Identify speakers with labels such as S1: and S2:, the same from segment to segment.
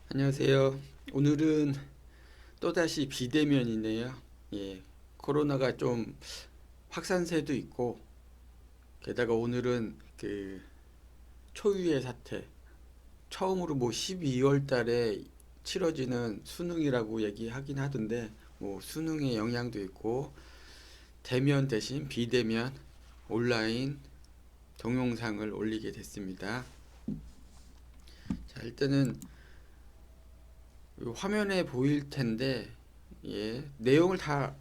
S1: 안녕하세요. 오늘은 또다시 비대면이네요. 예, 코로나가 좀 확산세도 있고, 게다가 오늘은 그 초유의 사태, 처음으로 뭐 12월 달에 치러지는 수능이라고 얘기하긴 하던데, 뭐 수능의 영향도 있고, 대면 대신 비대면 온라인 동영상을 올리게 됐습니다. 자, 일단은 화면에 보일 텐데, 예, 내용을 다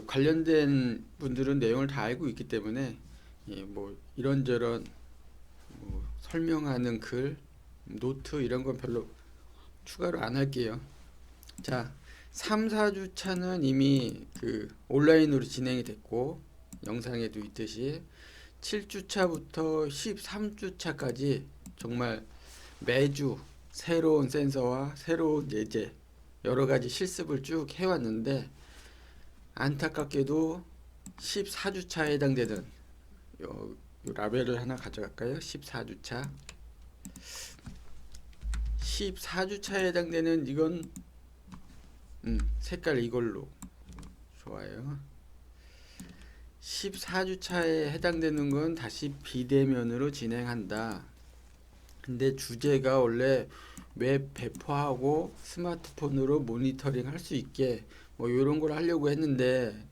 S1: 관련된 분들은 내용을 다 알고 있기 때문에 예, 뭐 이런저런 뭐 설명하는 글, 노트 이런 건 별로 추가로 안 할게요. 자, 3, 4주차는 이미 온라인으로 진행이 됐고 영상에도 있듯이 7주차부터 13주차까지 정말 매주 새로운 센서와 새로운 예제 여러 가지 실습을 쭉 해왔는데 안타깝게도 14주차에 해당되는 요 라벨을 하나 가져갈까요? 14주차. 14주차에 해당되는 이건 색깔 이걸로 좋아요. 14주차에 해당되는 건 다시 비대면으로 진행한다. 근데 주제가 원래 웹 배포하고 스마트폰으로 모니터링 할 수 있게 뭐 이런 걸 하려고 했는데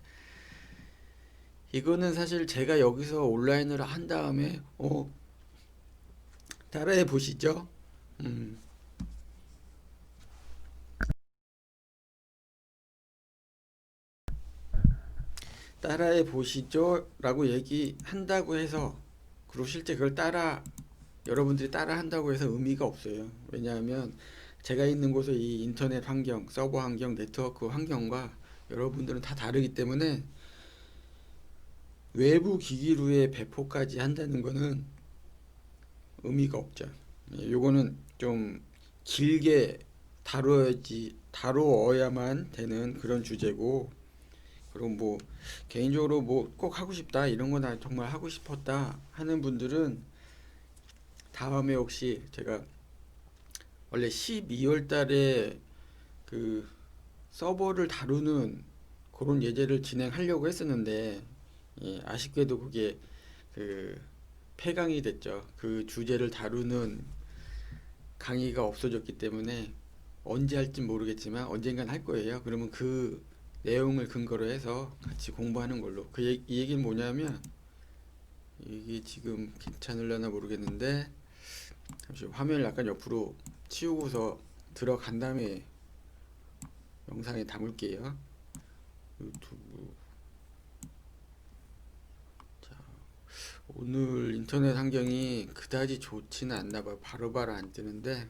S1: 이거는 사실 제가 여기서 온라인을 한 다음에 따라해 보시죠. 음, 따라해 보시죠 라고 얘기한다고 해서 그리고 실제 그걸 여러분들이 따라 한다고 해서 의미가 없어요. 왜냐하면 제가 있는 곳의 이 인터넷 환경, 서버 환경, 네트워크 환경과 여러분들은 다 다르기 때문에 외부 기기로의 배포까지 한다는 거는 의미가 없죠. 예, 요거는 좀 길게 다루어야만 되는 그런 주제고, 그리고 뭐 개인적으로 뭐 꼭 하고 싶다 이런 거나 정말 하고 싶었다 하는 분들은 다음에 혹시 제가 원래 12월 달에 그 서버를 다루는 그런 예제를 진행하려고 했었는데 예, 아쉽게도 그게 그 폐강이 됐죠. 그 주제를 다루는 강의가 없어졌기 때문에 언제 할지 모르겠지만 언젠간 할 거예요. 그러면 그 내용을 근거로 해서 같이 공부하는 걸로. 이 얘기는 뭐냐면 이게 지금 괜찮으려나 모르겠는데 잠시 화면을 약간 옆으로 치우고서 들어간 다음에 영상에 담을게요. 유튜브. 자, 오늘 인터넷 환경이 그다지 좋지는 않나 봐요. 바로바로 안 뜨는데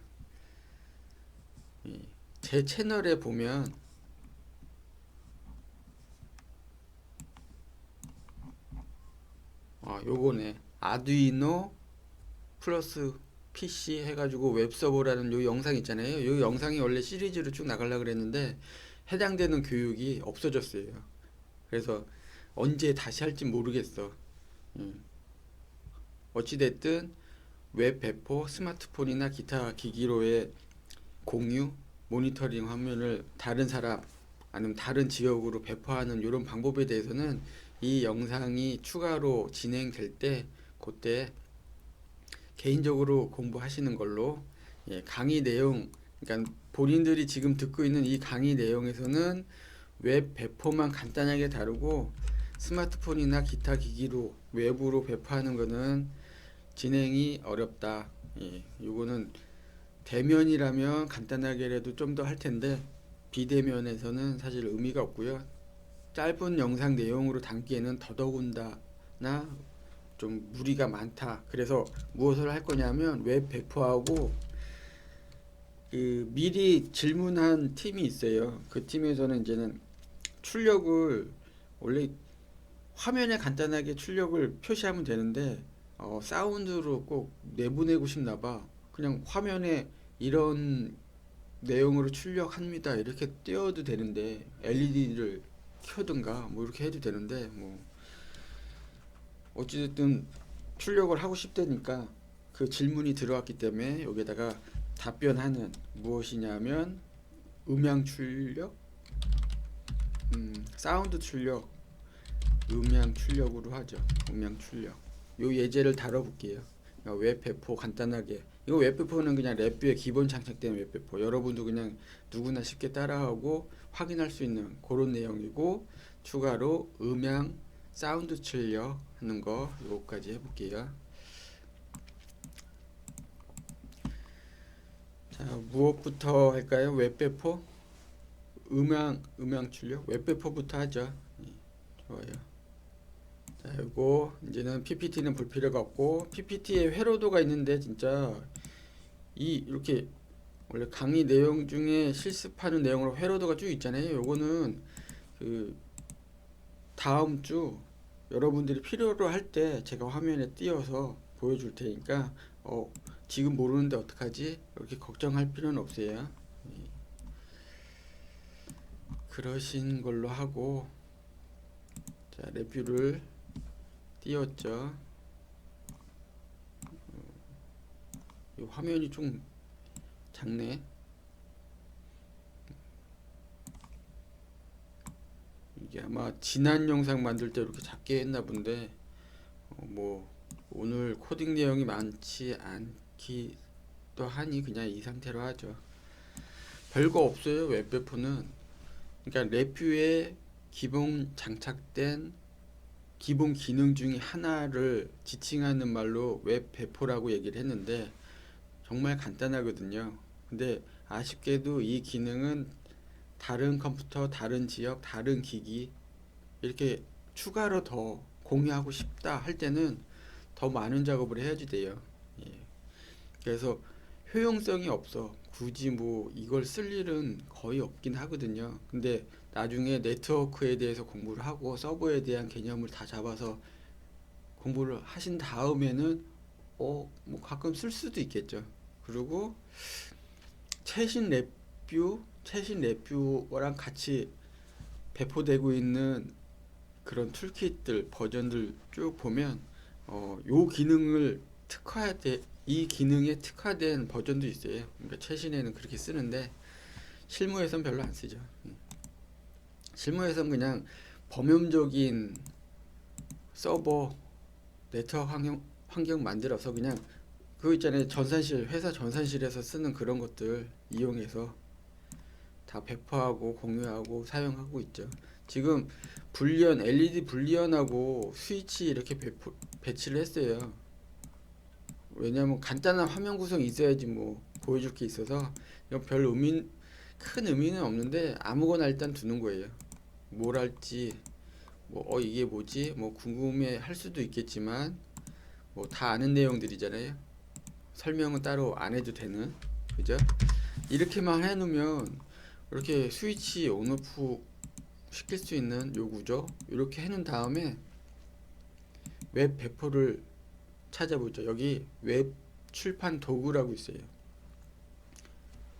S1: 제 채널에 보면 요거네. 아두이노 플러스 PC 해가지고 웹서버라는 요 영상 있잖아요. 요 영상이 원래 시리즈로 쭉 나가려고 그랬는데 해당되는 교육이 없어졌어요. 그래서 언제 다시 할지 모르겠어. 음. 어찌됐든 웹 배포, 스마트폰이나 기타 기기로의 공유, 모니터링 화면을 다른 사람 아니면 다른 지역으로 배포하는 이런 방법에 대해서는 이 영상이 추가로 진행될 때 그때 개인적으로 공부하시는 걸로 예, 강의 내용 그러니까 본인들이 지금 듣고 있는 이 강의 내용에서는 웹 배포만 간단하게 다루고 스마트폰이나 기타 기기로 외부로 배포하는 거는 진행이 어렵다. 예, 요거는 대면이라면 간단하게라도 좀 더 할 텐데 비대면에서는 사실 의미가 없고요. 짧은 영상 내용으로 담기에는 더더군다나 좀 무리가 많다. 그래서 무엇을 할 거냐면 웹 배포하고 미리 질문한 팀이 있어요. 그 팀에서는 이제는 출력을 원래 화면에 간단하게 출력을 표시하면 되는데 사운드로 꼭 내보내고 싶나 봐. 그냥 화면에 이런 내용으로 출력합니다. 이렇게 띄워도 되는데 LED를 켜든가 뭐 이렇게 해도 되는데 뭐 어찌됐든 출력을 하고 싶다니까 그 질문이 들어왔기 때문에 여기다가 답변하는 무엇이냐면 음향 출력, 사운드 출력, 음향 출력으로 하죠. 음향 출력. 요 예제를 다뤄볼게요. 웹 배포 간단하게. 이거 웹 배포는 그냥 랩뷰에 기본 장착된 웹 배포. 여러분도 그냥 누구나 쉽게 따라하고 확인할 수 있는 그런 내용이고, 추가로 음향, 사운드 출력 하는 거 요거까지 해볼게요. 자, 무엇부터 할까요? 웹 배포, 음향 출력, 웹 배포부터 하죠. 좋아요. 자, 이거 이제는 PPT는 볼 필요가 없고, PPT에 회로도가 있는데 진짜 이렇게 원래 강의 내용 중에 실습하는 내용으로 회로도가 쭉 있잖아요. 요거는 그 다음 주 여러분들이 필요로 할 때 제가 화면에 띄워서 보여줄 테니까 지금 모르는데 어떡하지? 이렇게 걱정할 필요는 없어요. 그러신 걸로 하고, 자, 레뷰를 띄웠죠. 이 화면이 좀 작네. 이게 아마 지난 영상 만들 때 이렇게 작게 했나 본데, 뭐 오늘 코딩 내용이 많지 않기도 하니 그냥 이 상태로 하죠. 별거 없어요. 웹 배포는. 그러니까 레뷰에 기본 장착된 기본 기능 중에 하나를 지칭하는 말로 웹 배포라고 얘기를 했는데, 정말 간단하거든요. 근데 아쉽게도 이 기능은 다른 컴퓨터, 다른 지역, 다른 기기 이렇게 추가로 더 공유하고 싶다 할 때는 더 많은 작업을 해야지 돼요. 예. 그래서 효용성이 없어. 굳이 뭐 이걸 쓸 일은 거의 없긴 하거든요. 근데 나중에 네트워크에 대해서 공부를 하고 서버에 대한 개념을 다 잡아서 공부를 하신 다음에는 뭐 가끔 쓸 수도 있겠죠. 그리고 최신 레뷰랑 같이 배포되고 있는 그런 툴킷들 버전들 쭉 보면 요 기능을 이 기능에 특화된 버전도 있어요. 그러니까 최신에는 그렇게 쓰는데 실무에선 별로 안 쓰죠. 실무에선 그냥 범용적인 서버 네트워크 환경 만들어서 그냥 그거 있잖아요. 회사 전산실에서 쓰는 그런 것들 이용해서 다 배포하고 공유하고 사용하고 있죠. 지금 LED 불리언하고 스위치 이렇게 배치를 했어요. 왜냐하면 간단한 화면 구성이 있어야지 뭐 보여줄 게 있어서, 이건 큰 의미는 없는데 아무거나 일단 두는 거예요. 뭘 할지 뭐 이게 뭐지 뭐 궁금해 할 수도 있겠지만 뭐 다 아는 내용들이잖아요. 설명은 따로 안 해도 되는, 그죠? 이렇게만 해놓으면 이렇게 스위치 온오프 시킬 수 있는 요 구조 이렇게 해놓은 다음에 웹 배포를 찾아보죠. 여기 웹 출판 도구라고 있어요.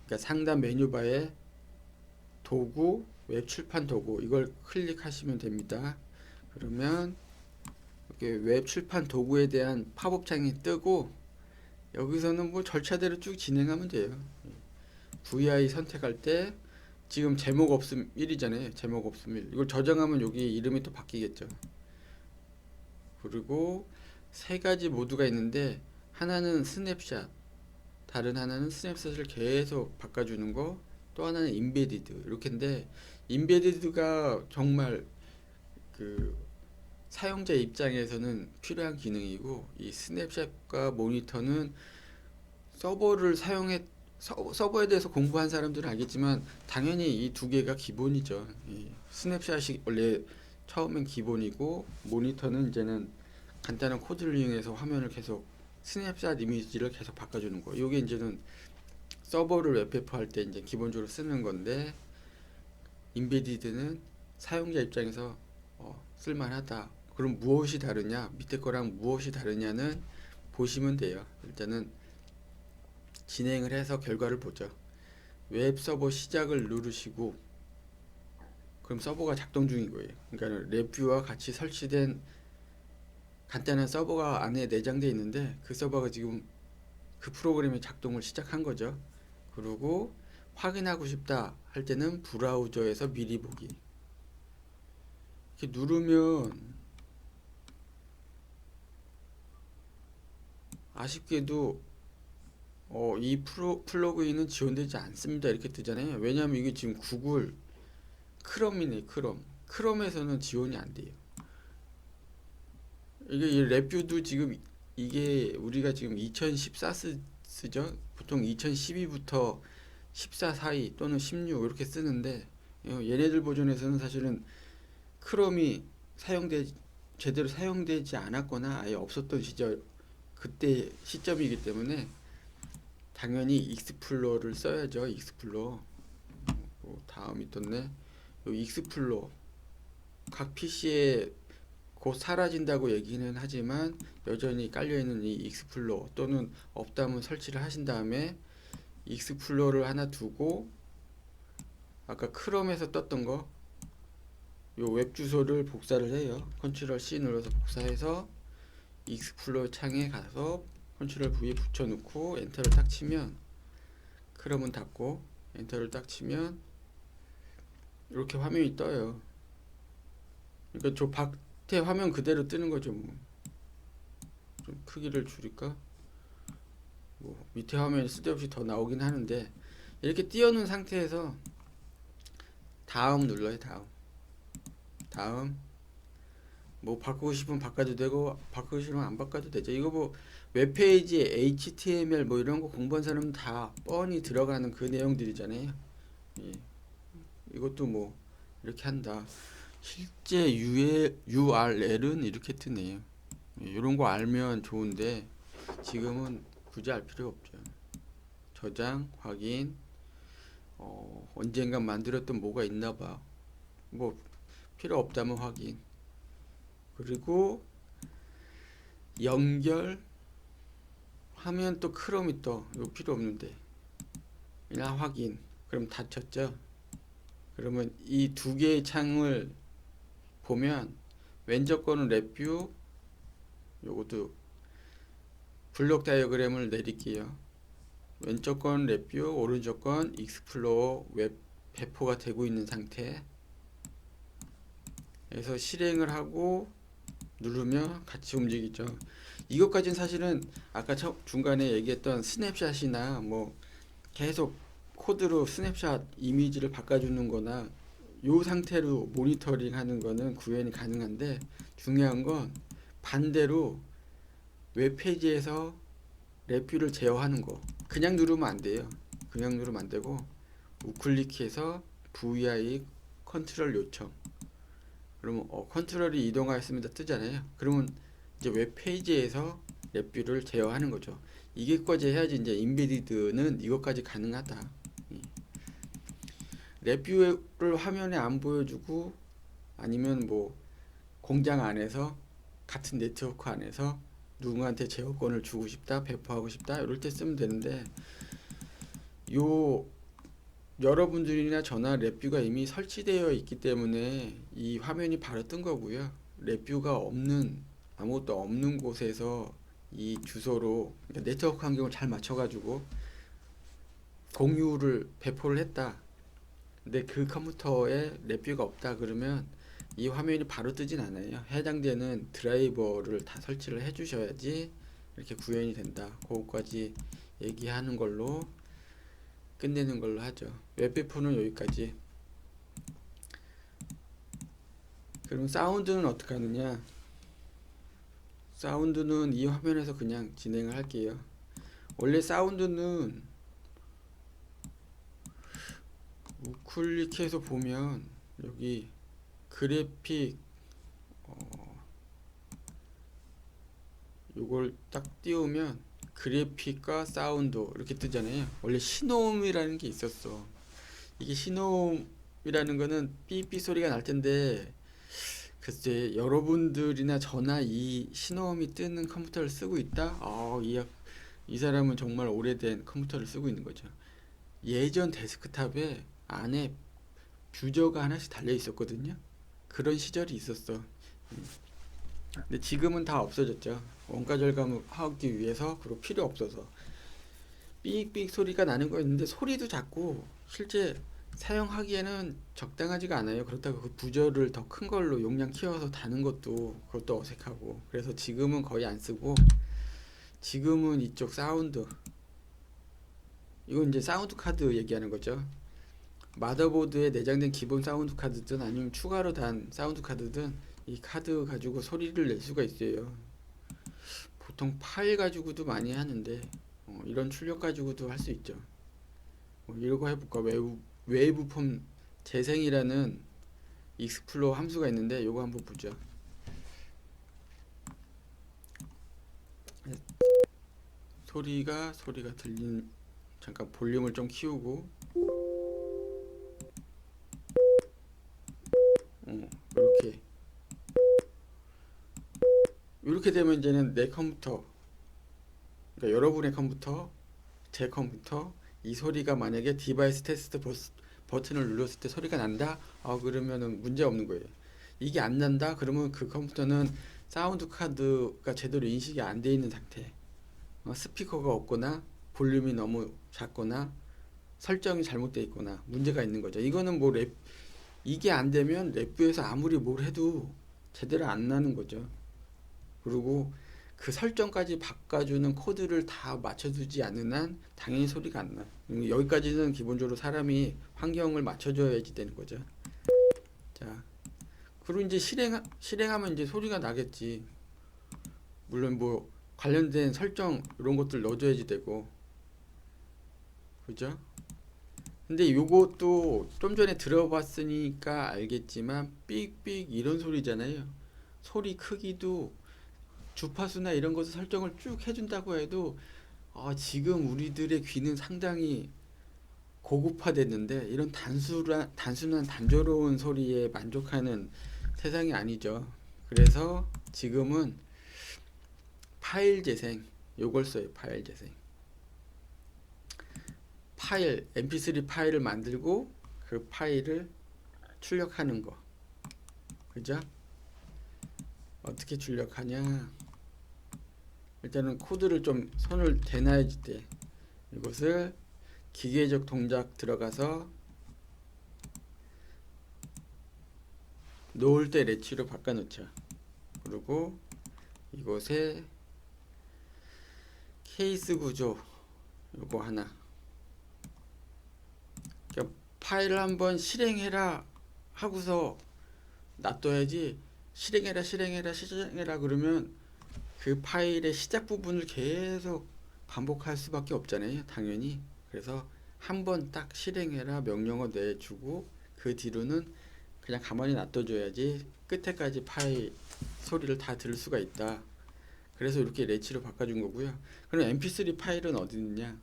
S1: 그러니까 상단 메뉴바에 도구, 웹 출판 도구 이걸 클릭하시면 됩니다. 그러면 이렇게 웹 출판 도구에 대한 팝업 창이 뜨고, 여기서는 뭐 절차대로 쭉 진행하면 돼요. VI 선택할 때 지금 제목 없음 1이잖아요. 제목 없음 1. 이걸 저장하면 여기 이름이 또 바뀌겠죠. 그리고 세 가지 모드가 있는데, 하나는 스냅샷, 다른 하나는 스냅샷을 계속 바꿔주는 거, 또 하나는 인베디드 이렇게인데, 인베디드가 정말 그 사용자 입장에서는 필요한 기능이고, 이 스냅샷과 모니터는 서버에 대해서 공부한 사람들은 알겠지만 당연히 이 두 개가 기본이죠. 이 스냅샷이 원래 처음엔 기본이고, 모니터는 이제는 간단한 코드를 이용해서 화면을 계속 스냅샷 이미지를 계속 바꿔주는 거. 이게 이제는 서버를 웹페퍼 할 때 이제 기본적으로 쓰는 건데, 인베디드는 사용자 입장에서 쓸만하다. 그럼 무엇이 다르냐? 밑에 거랑 무엇이 다르냐는 보시면 돼요. 일단은 진행을 해서 결과를 보죠. 웹 서버 시작을 누르시고, 그럼 서버가 작동 중인 거예요. 그러니까 레뷰와 같이 설치된 간단한 서버가 안에 내장되어 있는데, 그 서버가 지금 그 프로그램의 작동을 시작한 거죠. 그리고 확인하고 싶다 할 때는 브라우저에서 미리 보기. 이렇게 누르면 아쉽게도 이 플러그인은 지원되지 않습니다 이렇게 뜨잖아요. 왜냐하면 이게 지금 구글 크롬이네. 크롬에서는 지원이 안 돼요. 이게 이 레뷰도 지금 이게 우리가 지금 2014 쓰죠. 보통 2012부터 14 사이 또는 16 이렇게 쓰는데 얘네들 버전에서는 사실은 크롬이 제대로 사용되지 않았거나 아예 없었던 시절 그때 시점이기 때문에 당연히 익스플로러를 써야죠. 익스플로러. 다음이 떴네. 요 익스플로러 각 PC에 곧 사라진다고 얘기는 하지만 여전히 깔려있는 이 익스플로러 또는 없다면 설치를 하신 다음에 익스플로러를 하나 두고 아까 크롬에서 떴던 거 요 웹 주소를 복사를 해요. 컨트롤 C 눌러서 복사해서 익스플로러 창에 가서 컨트롤 V 붙여놓고 엔터를 딱 치면 크롬은 닫고 엔터를 딱 치면 이렇게 화면이 떠요. 그러니까 저 밖에 화면 그대로 뜨는 거죠. 뭐. 좀 크기를 줄일까? 뭐 밑에 화면이 쓸데없이 더 나오긴 하는데 이렇게 띄워놓은 상태에서 다음 눌러요. 다음 뭐 바꾸고 싶으면 바꿔도 되고 바꾸고 싶으면 안 바꿔도 되죠. 이거 뭐 웹페이지에 HTML 뭐 이런 거 공부한 사람은 다 뻔히 들어가는 그 내용들이잖아요. 예. 이것도 뭐 이렇게 한다. 실제 URL은 이렇게 뜨네요. 이런 거 알면 좋은데 지금은 굳이 알 필요 없죠. 저장, 확인, 언젠가 만들었던 뭐가 있나봐. 뭐 필요 없다면 확인. 그리고 연결 하면 또 크롬이 떠. 이거 필요 없는데 그냥 확인. 그럼 닫혔죠. 그러면 이 두 개의 창을 보면 왼쪽 거는 레뷰, 요것도 블록 다이어그램을 내릴게요. 왼쪽 건 레뷰, 오른쪽 건 익스플로어 웹 배포가 되고 있는 상태. 그래서 실행을 하고 누르면 같이 움직이죠. 이것까지는 사실은 아까 중간에 얘기했던 스냅샷이나 뭐 계속 코드로 스냅샷 이미지를 바꿔주는 거나 요 상태로 모니터링 하는 거는 구현이 가능한데 중요한 건 반대로 웹페이지에서 레뷰를 제어하는 거 그냥 누르면 안 돼요. 그냥 누르면 안 되고 우클릭해서 VI 컨트롤 요청 그러면 컨트롤이 이동하였습니다 뜨잖아요. 그러면 이제 웹페이지에서 레뷰를 제어하는 거죠. 이게까지 해야지 이제 인베디드는 이것까지 가능하다. 레뷰를 화면에 안 보여주고 아니면 뭐 공장 안에서 같은 네트워크 안에서 누군가한테 제어권을 주고 싶다 배포하고 싶다 이럴 때 쓰면 되는데 요 여러분들이나 저나 레뷰가 이미 설치되어 있기 때문에 이 화면이 바로 뜬 거고요. 레뷰가 없는 아무것도 없는 곳에서 이 주소로 그러니까 네트워크 환경을 잘 맞춰가지고 공유를 배포를 했다. 근데 그 컴퓨터에 레뷰가 없다 그러면 이 화면이 바로 뜨진 않아요. 해당되는 드라이버를 다 설치를 해 주셔야지 이렇게 구현이 된다. 그거까지 얘기하는 걸로 끝내는 걸로 하죠. 웹 배포는 여기까지. 그럼 사운드는 어떻게 하느냐? 사운드는 이 화면에서 그냥 진행을 할게요. 원래 사운드는 우클릭해서 보면 여기 그래픽 요걸 딱 띄우면 그래픽과 사운드 이렇게 뜨잖아요. 원래 신호음이라는 게 있었어. 이게 신호음이라는 거는 삐삐 소리가 날 텐데 글쎄 여러분들이나 저나 이 신호음이 뜨는 컴퓨터를 쓰고 있다? 이 사람은 정말 오래된 컴퓨터를 쓰고 있는 거죠. 예전 데스크탑에 안에 뷰저가 하나씩 달려 있었거든요. 그런 시절이 있었어. 근데 지금은 다 없어졌죠. 원가 절감을 하기 위해서 그리고 필요 없어서 삑삑 소리가 나는 거였는데 소리도 작고 실제 사용하기에는 적당하지가 않아요. 그렇다고 그 부저를 더 큰 걸로 용량 키워서 다는 것도 그것도 어색하고 그래서 지금은 거의 안 쓰고 지금은 이쪽 사운드 이건 이제 사운드 카드 얘기하는 거죠. 마더보드에 내장된 기본 사운드 카드든 아니면 추가로 단 사운드 카드든 이 카드 가지고 소리를 낼 수가 있어요. 보통 파일 가지고도 많이 하는데 이런 출력 가지고도 할 수 있죠. 이런 거 해볼까? 웨이브 폼 재생이라는 익스플로어 함수가 있는데 요거 한번 보죠. 소리가 들린 잠깐 볼륨을 좀 키우고 이렇게 되면 이제는 내 컴퓨터 그러니까 여러분의 컴퓨터 제 컴퓨터 이 소리가 만약에 디바이스 테스트 버튼을 눌렀을 때 소리가 난다? 그러면은 문제 없는 거예요. 이게 안 난다? 그러면 그 컴퓨터는 사운드 카드가 제대로 인식이 안 돼 있는 상태. 스피커가 없거나 볼륨이 너무 작거나 설정이 잘못되어 있거나 문제가 있는 거죠. 이거는 뭐 이게 안 되면 랩부에서 아무리 뭘 해도 제대로 안 나는 거죠. 그리고 그 설정까지 바꿔주는 코드를 다 맞춰두지 않는 한 당연히 소리가 안 나. 여기까지는 기본적으로 사람이 환경을 맞춰줘야지 되는 거죠. 자, 그리고 이제 실행하면 이제 소리가 나겠지. 물론 뭐 관련된 설정 이런 것들 넣어줘야지 되고, 그죠? 근데 요것도 좀 전에 들어봤으니까 알겠지만 삑삑 이런 소리잖아요. 소리 크기도 주파수나 이런 것을 설정을 쭉 해준다고 해도 지금 우리들의 귀는 상당히 고급화됐는데 이런 단순한 단조로운 소리에 만족하는 세상이 아니죠. 그래서 지금은 파일 재생 요걸 써요. 파일 재생. mp3 파일을 만들고 그 파일을 출력하는 거. 그죠? 어떻게 출력하냐? 일단은 코드를 좀 손을 대놔야지 돼. 이것을 기계적 동작 들어가서 놓을 때 레치로 바꿔 놓죠. 그리고 이곳에 케이스 구조 요거 하나. 그러니까 파일을 한번 실행해라 하고서 놔둬야지. 실행해라 그러면 그 파일의 시작 부분을 계속 반복할 수밖에 없잖아요. 당연히. 그래서 한번 딱 실행해라 명령어 내주고 그 뒤로는 그냥 가만히 놔둬줘야지 끝에까지 파일 소리를 다 들을 수가 있다. 그래서 이렇게 레치로 바꿔준 거고요. 그럼 mp3 파일은 어디 있냐?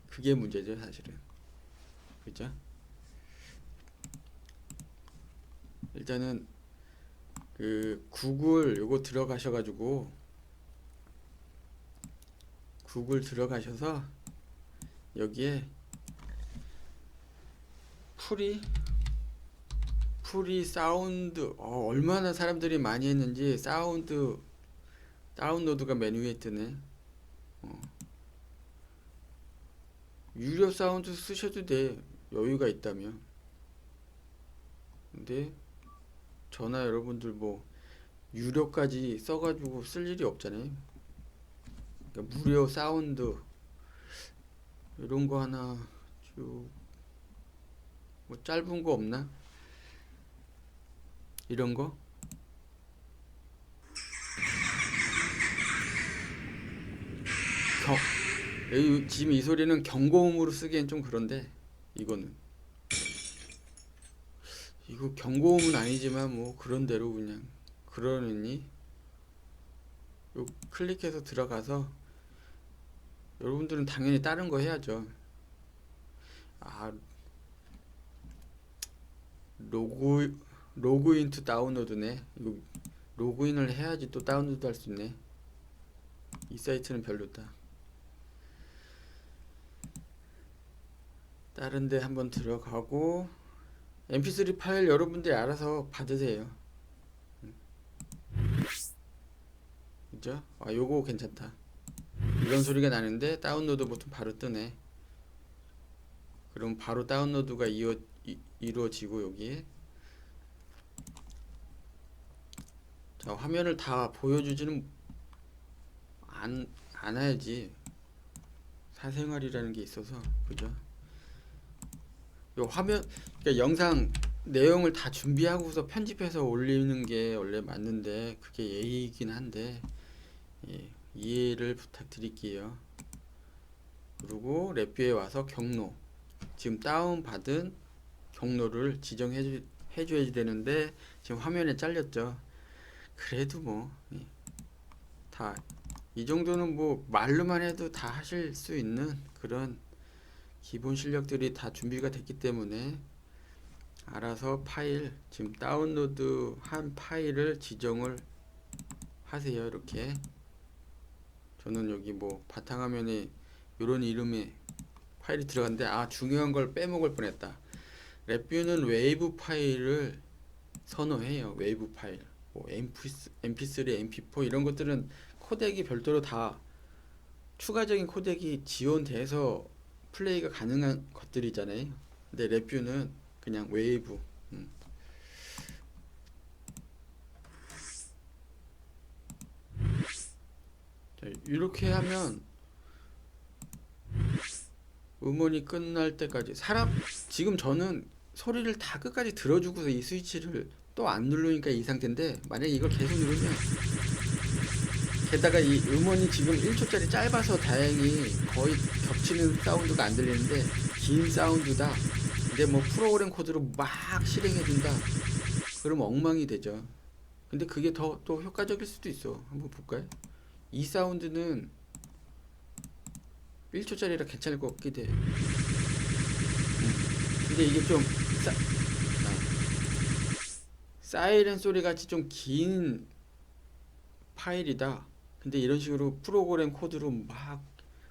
S1: 그게 문제죠, 사실은. 그죠? 일단은 그 구글 요거 들어가셔가지고 구글 들어가셔서 여기에 프리 사운드 얼마나 사람들이 많이 했는지 사운드 다운로드가 맨 위에 뜨네. 유료 사운드 쓰셔도 돼. 여유가 있다면. 근데 저나 여러분들 뭐 유료까지 써가지고 쓸 일이 없잖아요. 그러니까 무료 사운드 이런 거 하나 쭉 뭐 짧은 거 없나? 이런 거? 지금 이 소리는 경고음으로 쓰기엔 좀 그런데 이거는 이거 경고음은 아니지만 뭐 그런대로 그냥 그러느니 요 클릭해서 들어가서 여러분들은 당연히 다른 거 해야죠. 로그인 투 다운로드네. 이거 로그인을 해야지 또 다운로드 할 수 있네. 이 사이트는 별로다. 다른 데 한번 들어가고 mp3 파일 여러분들이 알아서 받으세요. 그죠? 요거 괜찮다. 이런 소리가 나는데 다운로드 버튼 바로 뜨네. 그럼 바로 다운로드가 이루어지고 여기에 자, 화면을 다 보여주지는 않아야지. 사생활이라는 게 있어서 그죠? 요 화면 그러니까 영상 내용을 다 준비하고서 편집해서 올리는 게 원래 맞는데 그게 예의이긴 한데 예, 이해를 부탁드릴게요. 그리고 랩뷰에 와서 경로 지금 다운받은 경로를 해줘야 되는데 지금 화면에 잘렸죠. 그래도 뭐 다 이 정도는 뭐 말로만 해도 다 하실 수 있는 그런 기본 실력들이 다 준비가 됐기 때문에 알아서 파일 지금 다운로드 한 파일을 지정을 하세요. 이렇게 저는 여기 뭐 바탕화면에 이런 이름의 파일이 들어갔는데 중요한 걸 빼먹을 뻔했다. 랩뷰는 웨이브 파일을 선호해요. 웨이브 파일 뭐 MP3, MP4 이런 것들은 코덱이 별도로 다 추가적인 코덱이 지원돼서 플레이가 가능한 것들이잖아요. 근데 랩뷰는 그냥 웨이브. 자, 이렇게 하면 음원이 끝날 때까지 지금 저는 소리를 다 끝까지 들어주고서 이 스위치를 또 안 누르니까 이 상태인데 만약에 이걸 계속 누르면 게다가 이 음원이 지금 1초짜리 짧아서 다행히 거의 겹치는 사운드가 안 들리는데 긴 사운드다. 근데 뭐 프로그램 코드로 막 실행해준다. 그럼 엉망이 되죠. 근데 그게 더 또 효과적일 수도 있어. 한번 볼까요? 이 사운드는 1초짜리라 괜찮을 것 같기도 해. 근데 이게 좀 사이렌 소리 같이 좀 긴 파일이다. 근데 이런 식으로 프로그램 코드로 막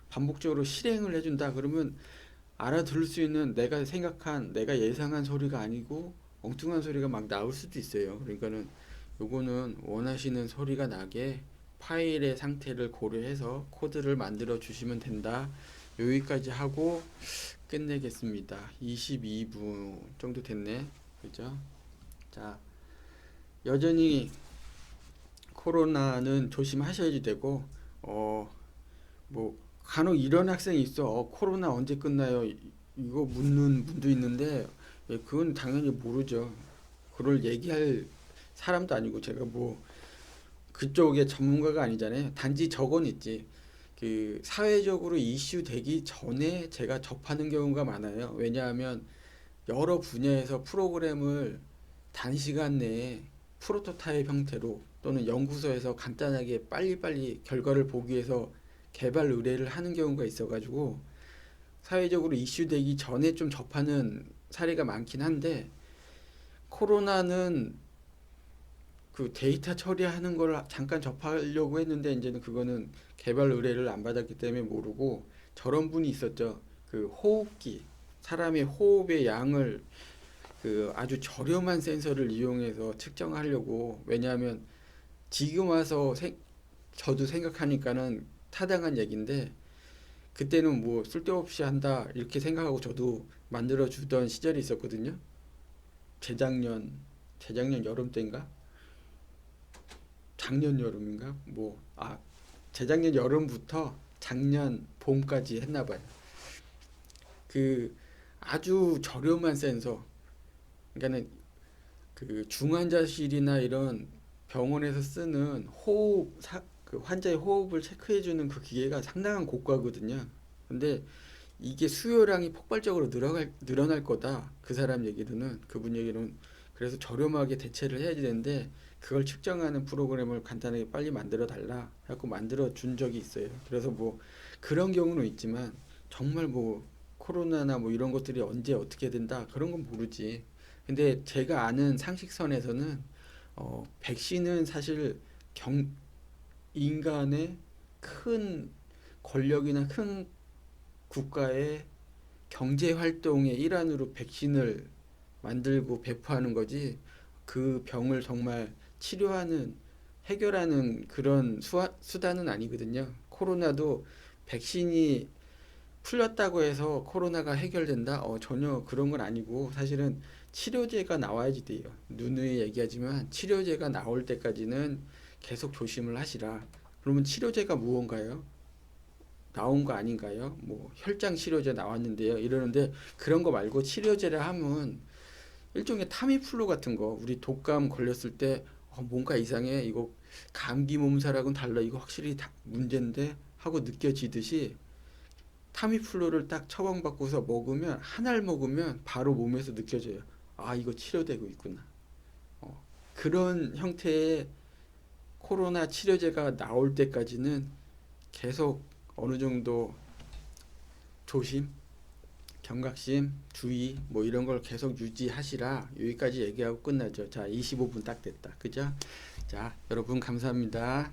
S1: 반복적으로 실행을 해준다. 그러면 알아들을 수 있는 내가 예상한 소리가 아니고 엉뚱한 소리가 막 나올 수도 있어요. 그러니까는 요거는 원하시는 소리가 나게 파일의 상태를 고려해서 코드를 만들어 주시면 된다. 여기까지 하고 끝내겠습니다. 22분 정도 됐네. 그죠? 자, 여전히 코로나는 조심하셔야 되고, 뭐, 간혹 이런 학생이 있어. 코로나 언제 끝나요? 이거 묻는 분도 있는데, 예, 그건 당연히 모르죠. 그걸 얘기할 사람도 아니고, 제가 뭐, 그쪽의 전문가가 아니잖아요. 단지 저건 있지. 그, 사회적으로 이슈 되기 전에 제가 접하는 경우가 많아요. 왜냐하면, 여러 분야에서 프로그램을 단시간 내에 프로토타입 형태로 또는 연구소에서 간단하게 빨리빨리 결과를 보기 위해서 개발 의뢰를 하는 경우가 있어가지고 사회적으로 이슈되기 전에 좀 접하는 사례가 많긴 한데 코로나는 그 데이터 처리하는 걸 잠깐 접하려고 했는데 이제는 그거는 개발 의뢰를 안 받았기 때문에 모르고 저런 분이 있었죠. 그 호흡기 사람의 호흡의 양을 그 아주 저렴한 센서를 이용해서 측정하려고 왜냐하면 지금 와서 저도 생각하니까는 타당한 얘기인데 그때는 뭐 쓸데없이 한다 이렇게 생각하고 저도 만들어 주던 시절이 있었거든요. 재작년 여름 때인가? 작년 여름인가? 재작년 여름부터 작년 봄까지 했나 봐요. 그 아주 저렴한 센서 그러니까는 그 중환자실이나 이런 병원에서 쓰는 그 환자의 호흡을 체크해주는 그 기계가 상당한 고가거든요. 근데 이게 수요량이 폭발적으로 늘어날 거다. 그 사람 얘기로는, 그분 얘기로는. 그래서 저렴하게 대체를 해야 되는데, 그걸 측정하는 프로그램을 간단하게 빨리 만들어 달라. 해갖고 만들어 준 적이 있어요. 그래서 뭐, 그런 경우는 있지만, 정말 뭐, 코로나나 뭐 이런 것들이 언제 어떻게 된다. 그런 건 모르지. 근데 제가 아는 상식선에서는, 백신은 사실 인간의 큰 권력이나 큰 국가의 경제 활동의 일환으로 백신을 만들고 배포하는 거지 그 병을 정말 치료하는 해결하는 그런 수단은 아니거든요. 코로나도 백신이 풀렸다고 해서 코로나가 해결된다? 전혀 그런 건 아니고 사실은 치료제가 나와야지 돼요. 누누이 얘기하지만 치료제가 나올 때까지는 계속 조심을 하시라. 그러면 치료제가 무언가요? 나온 거 아닌가요? 뭐 혈장 치료제 나왔는데요. 이러는데 그런 거 말고 치료제를 하면 일종의 타미플루 같은 거 우리 독감 걸렸을 때 뭔가 이상해 이거 감기 몸살하고는 달라 이거 확실히 문제인데 하고 느껴지듯이 타미플루를 딱 처방받고서 먹으면 한 알 먹으면 바로 몸에서 느껴져요. 아 이거 치료되고 있구나. 그런 형태의 코로나 치료제가 나올 때까지는 계속 어느 정도 조심, 경각심, 주의 뭐 이런 걸 계속 유지하시라. 여기까지 얘기하고 끝나죠. 자, 25분 딱 됐다. 그죠? 자, 여러분 감사합니다.